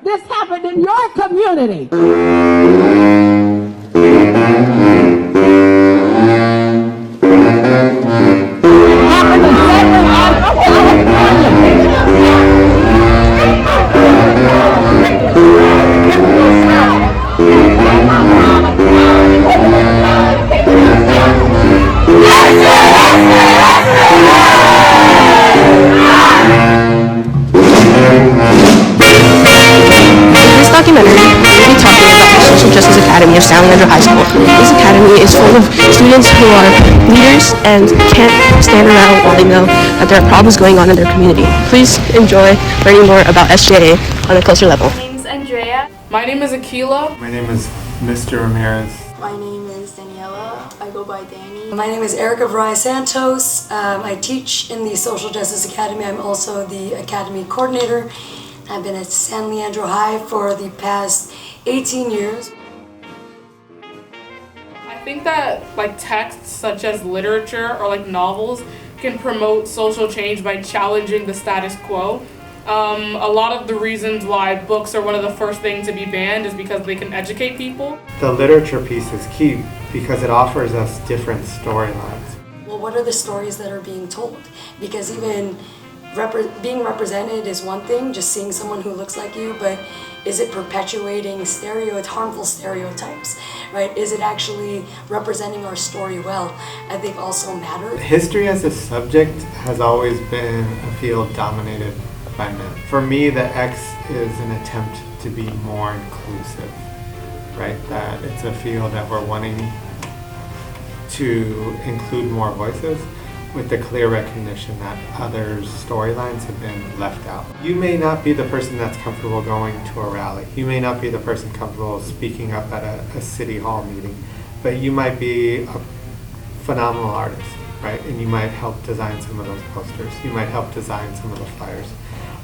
this happened in your community. Happened in San Diego, This documentary will be talking about the Social Justice Academy of San Leandro High School. This academy is full of students who are leaders and can't stand around while they know that there are problems going on in their community. Please enjoy learning more about SJA on a closer level. My name's Andrea. My name is Akila. My name is Mr. Ramirez. My name is Daniela. I go by Danny. My name is Erica Varaya Santos. I teach in the Social Justice Academy. I'm also the Academy Coordinator. I've been at San Leandro High for the past 18 years. I think that texts such as literature or novels can promote social change by challenging the status quo. A lot of the reasons why books are one of the first things to be banned is because they can educate people. The literature piece is key because it offers us different storylines. Well, what are the stories that are being told? Because even being represented is one thing, just seeing someone who looks like you, but is it perpetuating harmful stereotypes, right? Is it actually representing our story well? I think also matters. History as a subject has always been a field dominated by men. For me, the X is an attempt to be more inclusive, right? That it's a field that we're wanting to include more voices, with the clear recognition that others' storylines have been left out. You may not be the person that's comfortable going to a rally. You may not be the person comfortable speaking up at a city hall meeting, but you might be a phenomenal artist, right? And you might help design some of those posters. You might help design some of the flyers.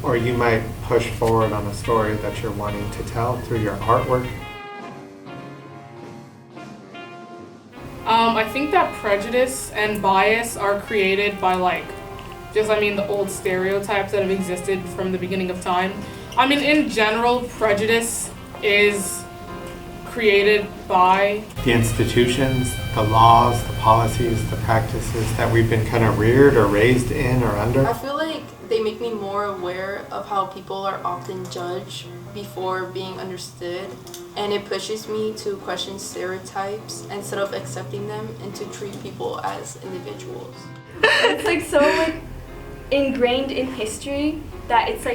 Or you might push forward on a story that you're wanting to tell through your artwork. I think that prejudice and bias are created by the old stereotypes that have existed from the beginning of time. In general, prejudice is created by the institutions, the laws, the policies, the practices that we've been kind of reared or raised in or under. I feel like they make me more aware of how people are often judged before being understood, and it pushes me to question stereotypes instead of accepting them and to treat people as individuals. It's so ingrained in history that it's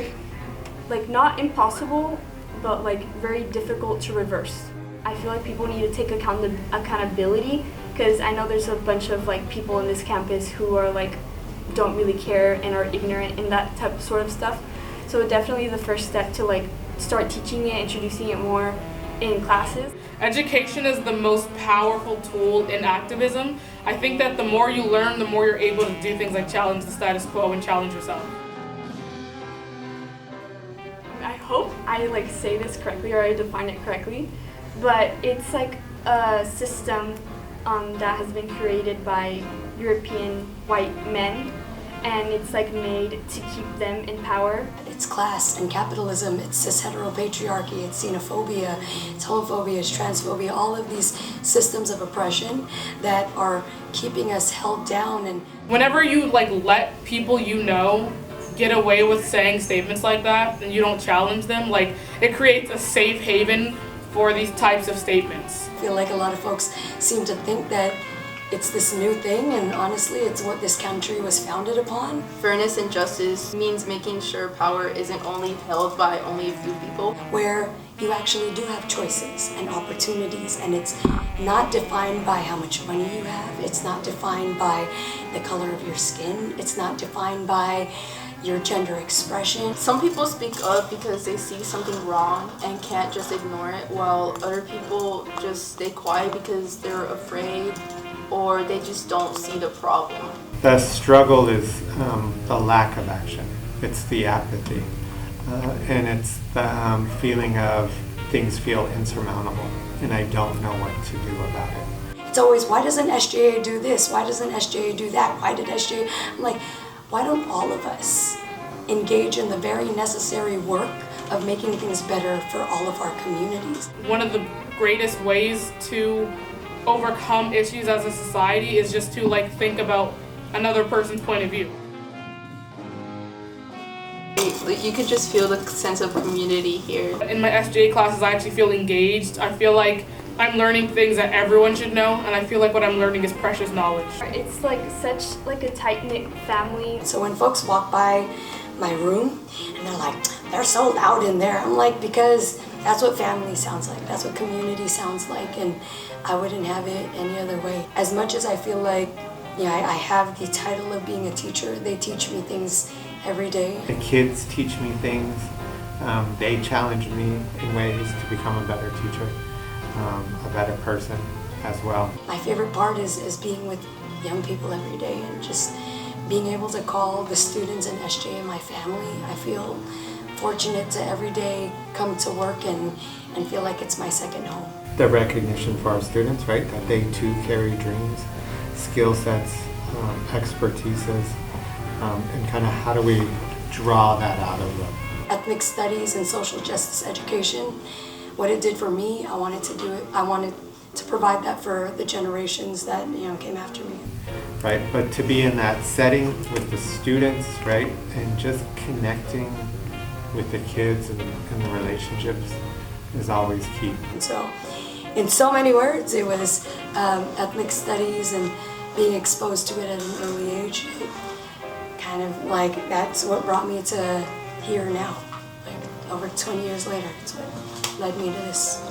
not impossible, but very difficult to reverse. I feel like people need to take accountability, because I know there's a bunch of people in this campus who are don't really care and are ignorant in that sort of stuff. So definitely the first step to start teaching it, introducing it more in classes. Education is the most powerful tool in activism. I think that the more you learn, the more you're able to do things like challenge the status quo and challenge yourself. I hope I say this correctly or I define it correctly, but it's a system that has been created by European white men, and it's made to keep them in power. It's class and capitalism, it's cis-heteropatriarchy, it's xenophobia, it's homophobia, it's transphobia, all of these systems of oppression that are keeping us held down. And whenever you let people get away with saying statements like that and you don't challenge them, it creates a safe haven for these types of statements. I feel like a lot of folks seem to think that it's this new thing, and honestly, it's what this country was founded upon. Fairness and justice means making sure power isn't only held by only a few people. Where you actually do have choices and opportunities, and it's not defined by how much money you have. It's not defined by the color of your skin. It's not defined by your gender expression. Some people speak up because they see something wrong and can't just ignore it, while other people just stay quiet because they're afraid or they just don't see the problem. The struggle is the lack of action. It's the apathy. And it's the feeling of things feel insurmountable and I don't know what to do about it. It's always, why doesn't SJA do this? Why doesn't SJA do that? Why did SJA? I'm like, why don't all of us engage in the very necessary work of making things better for all of our communities. One of the greatest ways to overcome issues as a society is just to like think about another person's point of view. Like, you could just feel the sense of community here. In my SJA classes, I actually feel engaged. I feel like I'm learning things that everyone should know, and I feel like what I'm learning is precious knowledge. It's like such like a tight-knit family. So when folks walk by my room and they're like, they're so loud in there, I'm like, because that's what family sounds like, that's what community sounds like, and I wouldn't have it any other way. As much as I feel like, I have the title of being a teacher, they teach me things every day. The kids teach me things. They challenge me in ways to become a better teacher, a better person as well. My favorite part is being with young people every day and just being able to call the students in SJA my family. I feel fortunate to every day come to work and feel like it's my second home. The recognition for our students, right, that they too carry dreams, skill sets, expertises, and kind of how do we draw that out of them. Ethnic studies and social justice education, what it did for me, I wanted to do it. I wanted to provide that for the generations that came after me. Right, but to be in that setting with the students, right, and just connecting with the kids and the relationships is always key. And so, in so many words, it was ethnic studies and being exposed to it at an early age. Kind of like that's what brought me to here now. Like over 20 years later, it's what led me to this.